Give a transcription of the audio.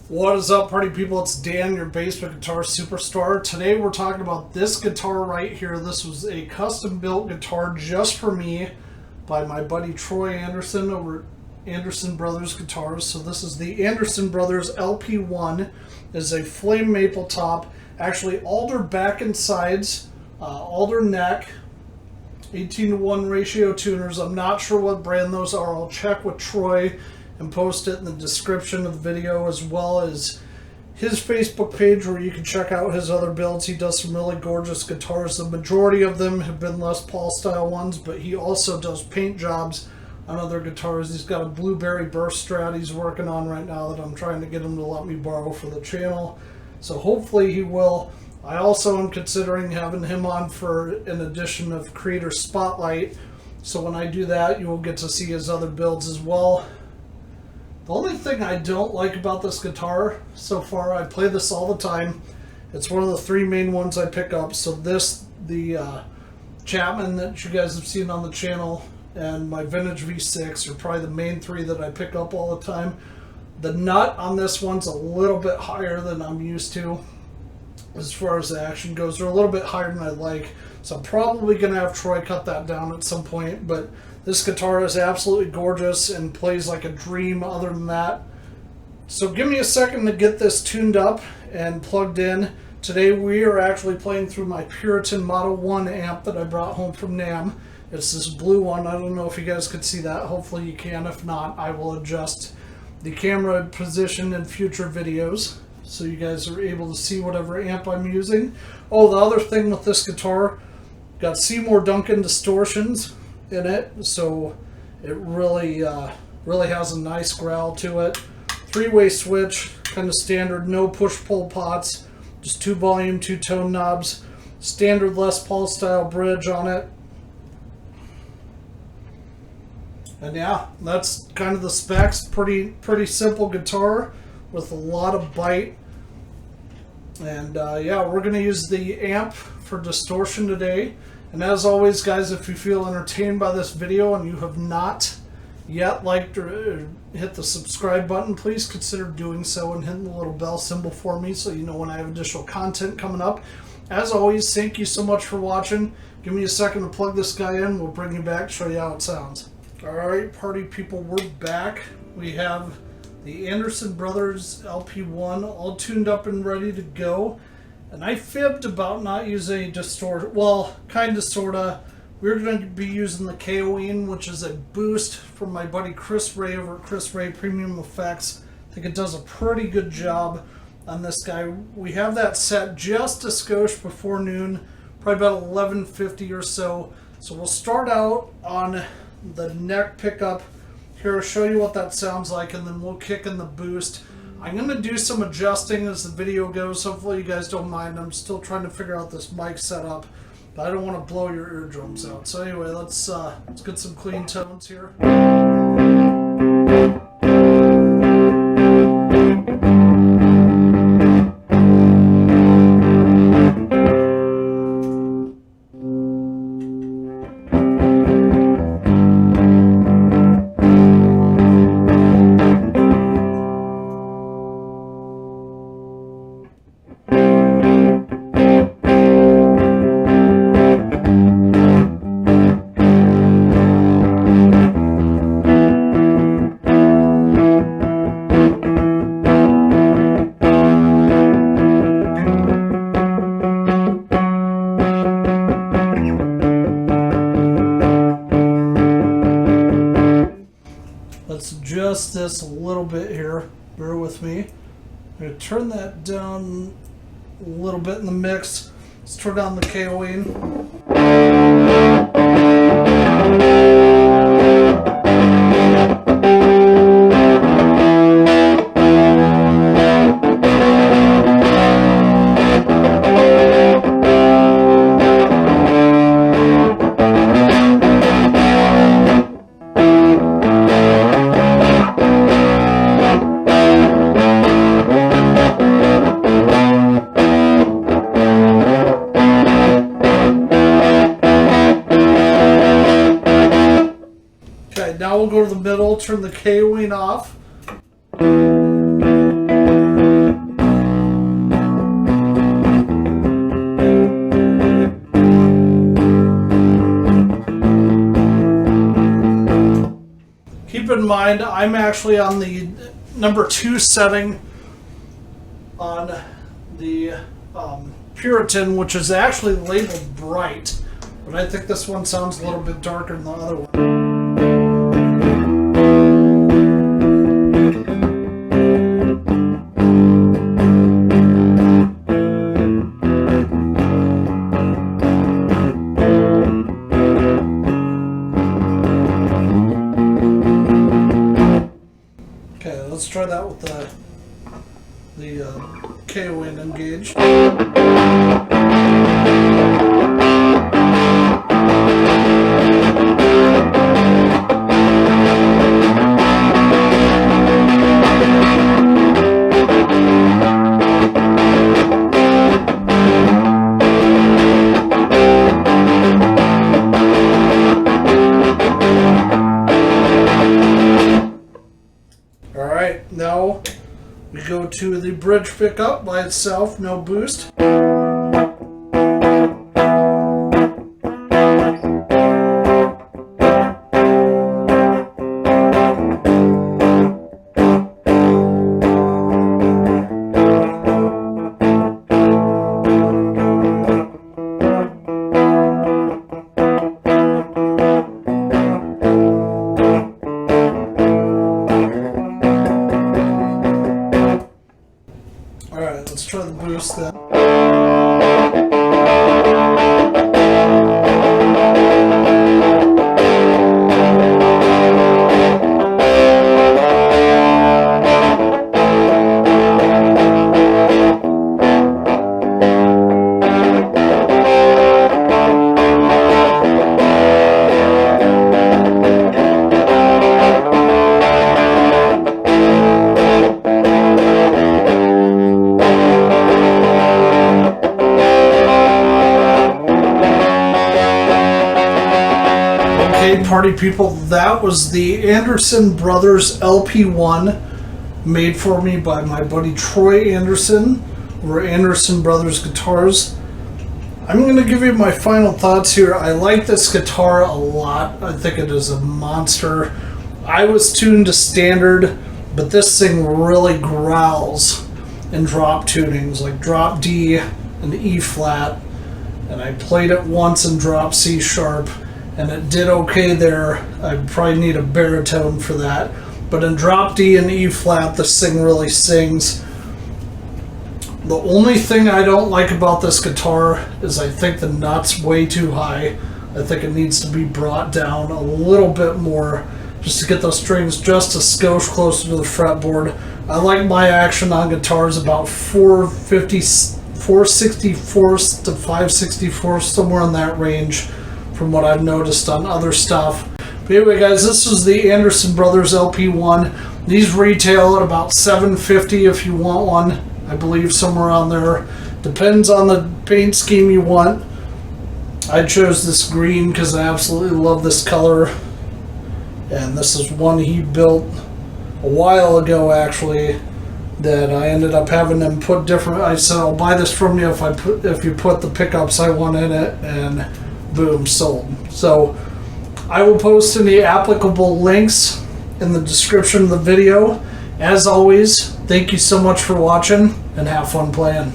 What is up, party people? It's Dan, your basement guitar superstar. Today we're talking about this guitar right here. This was a custom built guitar just for me by my buddy Troy Andersen over at Andersen Brothers Guitars. So this is the Andersen Brothers LP1. It's a flame maple top, actually alder back and sides, alder neck, 18:1 ratio tuners. I'm not sure what brand those are. I'll check with Troy and post it in the description of the video, as well as his Facebook page where you can check out his other builds. He does some really gorgeous guitars. The majority of them have been Les Paul style ones, but he also does paint jobs on other guitars. He's got a Blueberry Burst Strat he's working on right now that I'm trying to get him to let me borrow for the channel. So hopefully he will. I also am considering having him on for an edition of Creator Spotlight. So when I do that, you will get to see his other builds as well. The only thing I don't like about this guitar so far, I play this all the time. It's one of the three main ones I pick up. So this, the Chapman that you guys have seen on the channel, and my Vintage V6 are probably the main three that I pick up all the time. The nut on this one's a little bit higher than I'm used to as far as the action goes. They're a little bit higher than I like. So I'm probably going to have Troy cut that down at some point, but this guitar is absolutely gorgeous and plays like a dream other than that. So give me a second to get this tuned up and plugged in. Today we are actually playing through my Puritan Model 1 amp that I brought home from NAMM. It's this blue one. I don't know if you guys could see that. Hopefully you can. If not, I will adjust the camera position in future videos so you guys are able to see whatever amp I'm using. Oh, the other thing with this guitar, got Seymour Duncan Distortions in it, so it really has a nice growl to it. Three-way switch, kind of standard, no push-pull pots, just 2 volume, 2 tone knobs, standard Les Paul style bridge on it. And yeah, that's kind of the specs. Pretty simple guitar with a lot of bite. And yeah, we're going to use the amp for distortion today. And as always, guys, if you feel entertained by this video and you have not yet liked or hit the subscribe button, please consider doing so and hitting the little bell symbol for me so you know when I have additional content coming up. As always, thank you so much for watching. Give me a second to plug this guy in. We'll bring you back, show you how it sounds. All right, party people, we're back. We have the Andersen Brothers LP1 all tuned up and ready to go. And I fibbed about not using a distort. Well, kind of, sort of. We're going to be using the Caoine, which is a boost from my buddy Chris Ray over at Chris Ray Premium Effects. I think it does a pretty good job on this guy. We have that set just a skosh before noon, probably about 11:50 or so. So we'll start out on the neck pickup. Here, I'll show you what that sounds like, and then we'll kick in the boost. I'm going to do some adjusting as the video goes. Hopefully you guys don't mind. I'm still trying to figure out this mic setup, but I don't want to blow your eardrums out. So anyway, let's get some clean tones here. Let's adjust this a little bit here. Bear with me. I'm going to turn that down a little bit in the mix. Let's turn down the Caoine. Now we'll go to the middle, turn the Caoine off. in mind, I'm actually on the number 2 setting on the Puritan, which is actually labeled bright, but I think this one sounds a little bit darker than the other one. Okay, let's try that with the Caoine engaged. Alright, now we go to the bridge pickup by itself, no boost. Alright, let's try the boost then. Party people, that was the Andersen Brothers LP1 made for me by my buddy Troy Andersen or Andersen Brothers Guitars. I'm going to give you my final thoughts here. I like this guitar a lot. I think it is a monster. I was tuned to standard, but this thing really growls in drop tunings, like drop D and E flat, and I played it once in drop C sharp, and it did okay there. I probably need a baritone for that. But in drop D and E flat, this thing really sings. The only thing I don't like about this guitar is I think the nut's way too high. I think it needs to be brought down a little bit more just to get those strings just a skosh closer to the fretboard. I like my action on guitars about 464 to 564, somewhere in that range, from what I've noticed on other stuff. But anyway guys, this is the Andersen Brothers LP1. These retail at about $750 if you want one. I believe somewhere on there. Depends on the paint scheme you want. I chose this green because I absolutely love this color. And this is one he built a while ago actually, that I ended up having them put different. I said I'll buy this from you if you put the pickups I want in it, and boom, sold. So I will post any applicable links in the description of the video. As always, thank you so much for watching, and have fun playing.